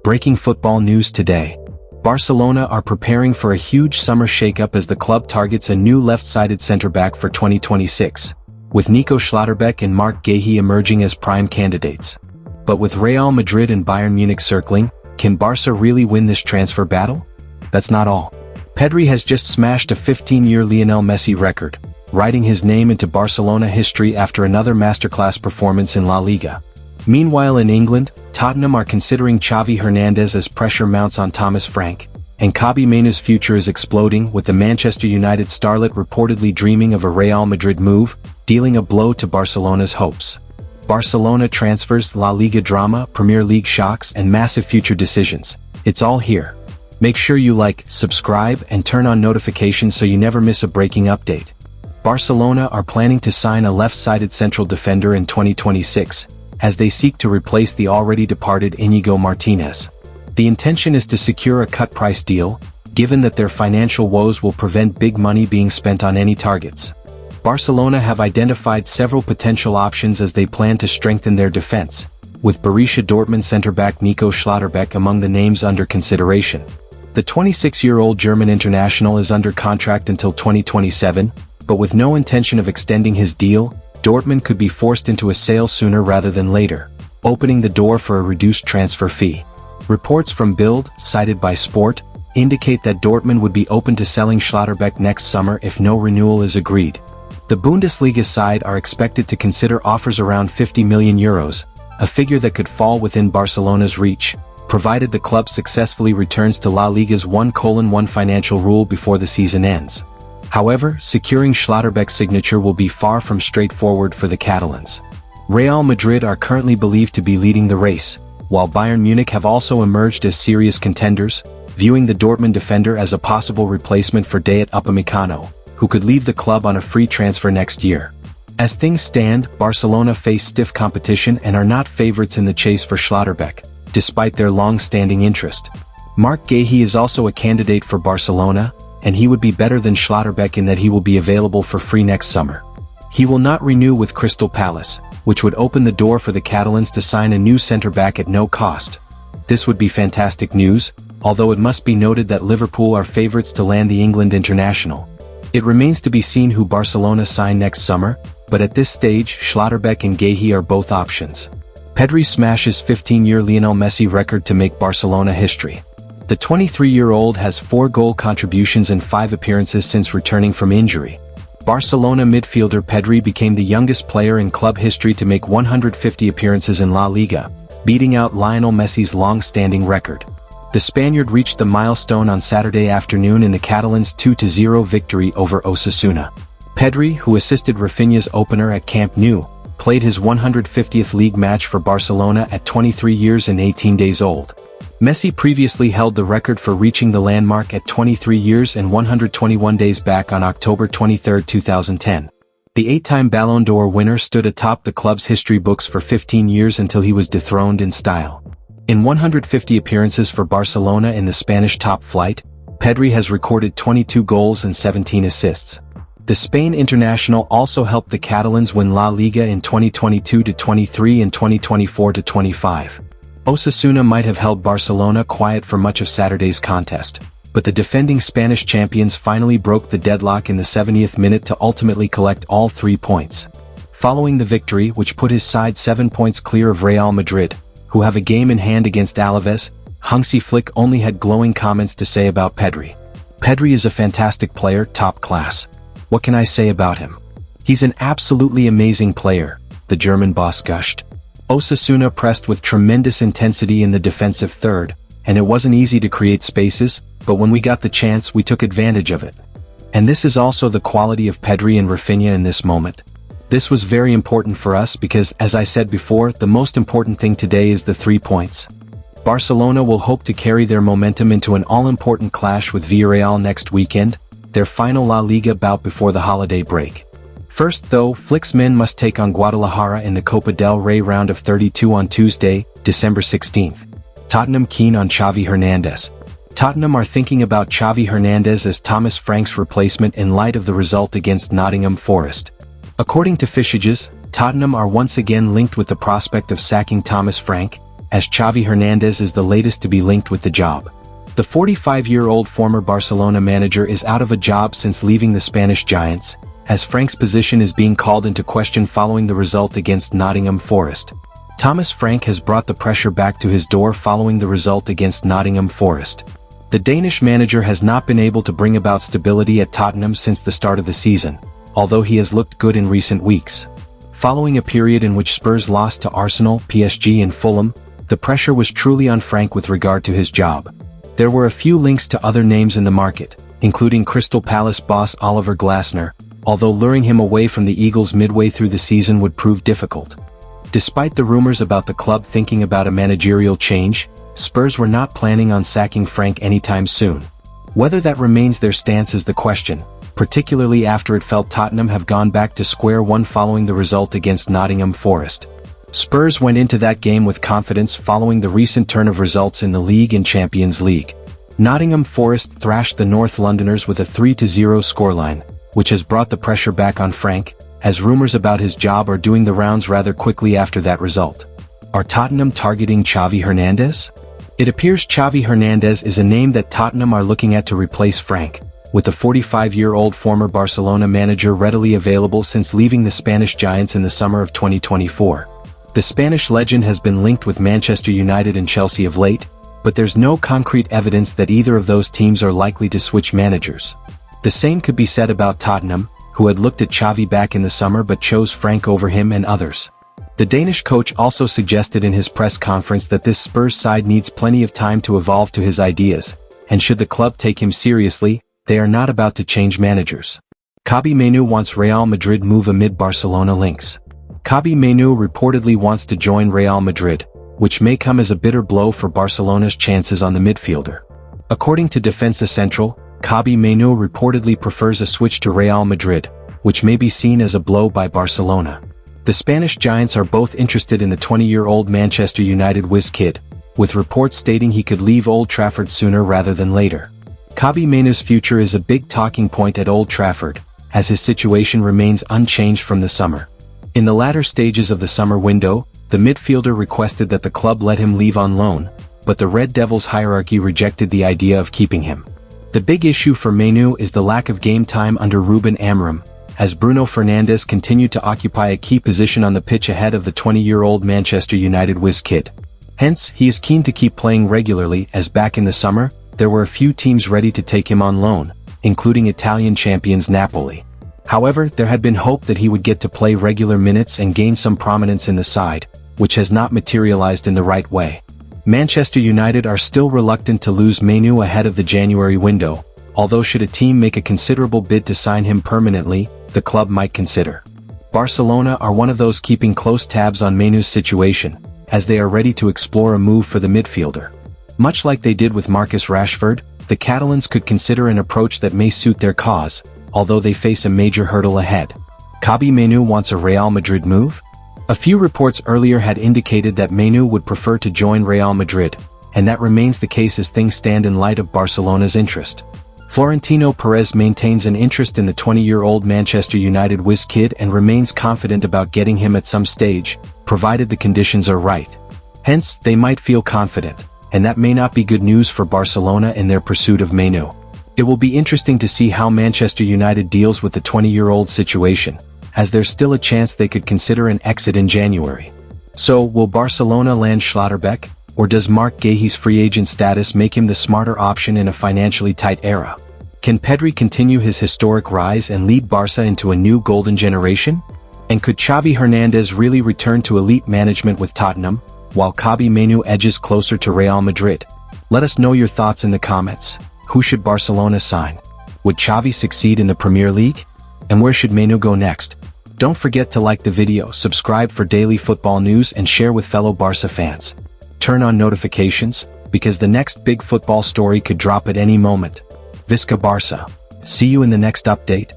Breaking football news today. Barcelona are preparing for a huge summer shakeup as the club targets a new left-sided centre-back for 2026, with Nico Schlotterbeck and Marc Guéhi emerging as prime candidates. But with Real Madrid and Bayern Munich circling, can Barça really win this transfer battle? That's not all. Pedri has just smashed a 15-year Lionel Messi record, writing his name into Barcelona history after another masterclass performance in La Liga. Meanwhile in England, Tottenham are considering Xavi Hernandez as pressure mounts on Thomas Frank, and Kobie Mainoo's future is exploding with the Manchester United starlet reportedly dreaming of a Real Madrid move, dealing a blow to Barcelona's hopes. Barcelona transfers, La Liga drama, Premier League shocks, and massive future decisions. It's all here. Make sure you like, subscribe, and turn on notifications so you never miss a breaking update. Barcelona are planning to sign a left-sided central defender in 2026, as they seek to replace the already departed Inigo Martinez. The intention is to secure a cut-price deal, given that their financial woes will prevent big money being spent on any targets. Barcelona have identified several potential options as they plan to strengthen their defense, with Borussia Dortmund centre-back Nico Schlotterbeck among the names under consideration. The 26-year-old German international is under contract until 2027, but with no intention of extending his deal, Dortmund could be forced into a sale sooner rather than later, opening the door for a reduced transfer fee. Reports from Bild, cited by Sport, indicate that Dortmund would be open to selling Schlotterbeck next summer if no renewal is agreed. The Bundesliga side are expected to consider offers around €50 million, a figure that could fall within Barcelona's reach, provided the club successfully returns to La Liga's 1:1 financial rule before the season ends. However, securing Schlotterbeck's signature will be far from straightforward for the Catalans. Real Madrid are currently believed to be leading the race, while Bayern Munich have also emerged as serious contenders, viewing the Dortmund defender as a possible replacement for Dayot Upamecano, who could leave the club on a free transfer next year. As things stand, Barcelona face stiff competition and are not favorites in the chase for Schlotterbeck, despite their long-standing interest. Marc Guéhi is also a candidate for Barcelona, and he would be better than Schlotterbeck in that he will be available for free next summer. He will not renew with Crystal Palace, which would open the door for the Catalans to sign a new centre-back at no cost. This would be fantastic news, although it must be noted that Liverpool are favourites to land the England international. It remains to be seen who Barcelona sign next summer, but at this stage Schlotterbeck and Guéhi are both options. Pedri smashes 15-year Lionel Messi record to make Barcelona history. The 23-year-old has 4 goal contributions in 5 appearances since returning from injury. Barcelona midfielder Pedri became the youngest player in club history to make 150 appearances in La Liga, beating out Lionel Messi's long-standing record. The Spaniard reached the milestone on Saturday afternoon in the Catalans' 2-0 victory over Osasuna. Pedri, who assisted Rafinha's opener at Camp Nou, played his 150th league match for Barcelona at 23 years and 18 days old. Messi previously held the record for reaching the landmark at 23 years and 121 days back on October 23, 2010. The 8-time Ballon d'Or winner stood atop the club's history books for 15 years until he was dethroned in style. In 150 appearances for Barcelona in the Spanish top flight, Pedri has recorded 22 goals and 17 assists. The Spain international also helped the Catalans win La Liga in 2022-23 and 2024-25. Osasuna might have held Barcelona quiet for much of Saturday's contest, but the defending Spanish champions finally broke the deadlock in the 70th minute to ultimately collect all 3 points. Following the victory, which put his side 7 points clear of Real Madrid, who have a game in hand against Alaves, Hansi Flick only had glowing comments to say about Pedri. Pedri is a fantastic player, top class. What can I say about him? He's an absolutely amazing player, the German boss gushed. Osasuna pressed with tremendous intensity in the defensive third, and it wasn't easy to create spaces, but when we got the chance we took advantage of it. And this is also the quality of Pedri and Rafinha in this moment. This was very important for us because, as I said before, the most important thing today is the 3 points. Barcelona will hope to carry their momentum into an all-important clash with Villarreal next weekend, their final La Liga bout before the holiday break. First though, Flick's men must take on Guadalajara in the Copa del Rey round of 32 on Tuesday, December 16th. Tottenham keen on Xavi Hernandez. Tottenham are thinking about Xavi Hernandez as Thomas Frank's replacement in light of the result against Nottingham Forest. According to Fishages, Tottenham are once again linked with the prospect of sacking Thomas Frank, as Xavi Hernandez is the latest to be linked with the job. The 45-year-old former Barcelona manager is out of a job since leaving the Spanish Giants, as Frank's position is being called into question following the result against Nottingham Forest. Thomas Frank has brought the pressure back to his door following the result against Nottingham Forest. The Danish manager has not been able to bring about stability at Tottenham since the start of the season, although he has looked good in recent weeks. Following a period in which Spurs lost to Arsenal, PSG and Fulham, the pressure was truly on Frank with regard to his job. There were a few links to other names in the market, including Crystal Palace boss Oliver Glasner, although luring him away from the Eagles midway through the season would prove difficult. Despite the rumors about the club thinking about a managerial change, Spurs were not planning on sacking Frank anytime soon. Whether that remains their stance is the question, particularly after it felt Tottenham have gone back to square one following the result against Nottingham Forest. Spurs went into that game with confidence following the recent turn of results in the league and Champions League. Nottingham Forest thrashed the North Londoners with a 3-0 scoreline, which has brought the pressure back on Frank, as rumors about his job are doing the rounds rather quickly after that result. Are Tottenham targeting Xavi Hernandez? It appears Xavi Hernandez is a name that Tottenham are looking at to replace Frank, with the 45-year-old former Barcelona manager readily available since leaving the Spanish Giants in the summer of 2024. The Spanish legend has been linked with Manchester United and Chelsea of late, but there's no concrete evidence that either of those teams are likely to switch managers. The same could be said about Tottenham, who had looked at Xavi back in the summer but chose Frank over him and others. The Danish coach also suggested in his press conference that this Spurs side needs plenty of time to evolve to his ideas, and should the club take him seriously, they are not about to change managers. Kobie Mainoo wants Real Madrid move amid Barcelona links. Kobbie Mainoo reportedly wants to join Real Madrid, which may come as a bitter blow for Barcelona's chances on the midfielder. According to Defensa Central, Kobbie Mainoo reportedly prefers a switch to Real Madrid, which may be seen as a blow by Barcelona. The Spanish Giants are both interested in the 20-year-old Manchester United whiz kid, with reports stating he could leave Old Trafford sooner rather than later. Kobbie Mainoo's future is a big talking point at Old Trafford, as his situation remains unchanged from the summer. In the latter stages of the summer window, the midfielder requested that the club let him leave on loan, but the Red Devils hierarchy rejected the idea of keeping him. The big issue for Mainoo is the lack of game time under Ruben Amorim, as Bruno Fernandes continued to occupy a key position on the pitch ahead of the 20-year-old Manchester United whiz kid. Hence, he is keen to keep playing regularly, as back in the summer, there were a few teams ready to take him on loan, including Italian champions Napoli. However, there had been hope that he would get to play regular minutes and gain some prominence in the side, which has not materialized in the right way. Manchester United are still reluctant to lose Mainoo ahead of the January window, although should a team make a considerable bid to sign him permanently, the club might consider. Barcelona are one of those keeping close tabs on Mainoo's situation, as they are ready to explore a move for the midfielder. Much like they did with Marcus Rashford, the Catalans could consider an approach that may suit their cause, although they face a major hurdle ahead. Kobbie Mainoo wants a Real Madrid move? A few reports earlier had indicated that Mainoo would prefer to join Real Madrid, and that remains the case as things stand in light of Barcelona's interest. Florentino Perez maintains an interest in the 20-year-old Manchester United whiz kid and remains confident about getting him at some stage, provided the conditions are right. Hence, they might feel confident, and that may not be good news for Barcelona in their pursuit of Mainoo. It will be interesting to see how Manchester United deals with the 20-year-old situation, as there's still a chance they could consider an exit in January. So, will Barcelona land Schlotterbeck, or does Marc Guéhi's free agent status make him the smarter option in a financially tight era? Can Pedri continue his historic rise and lead Barça into a new golden generation? And could Xavi Hernandez really return to elite management with Tottenham, while Kobbie Mainoo edges closer to Real Madrid? Let us know your thoughts in the comments. Who should Barcelona sign? Would Xavi succeed in the Premier League? And where should Mainoo go next? Don't forget to like the video, subscribe for daily football news and share with fellow Barça fans. Turn on notifications, because the next big football story could drop at any moment. Visca Barça. See you in the next update.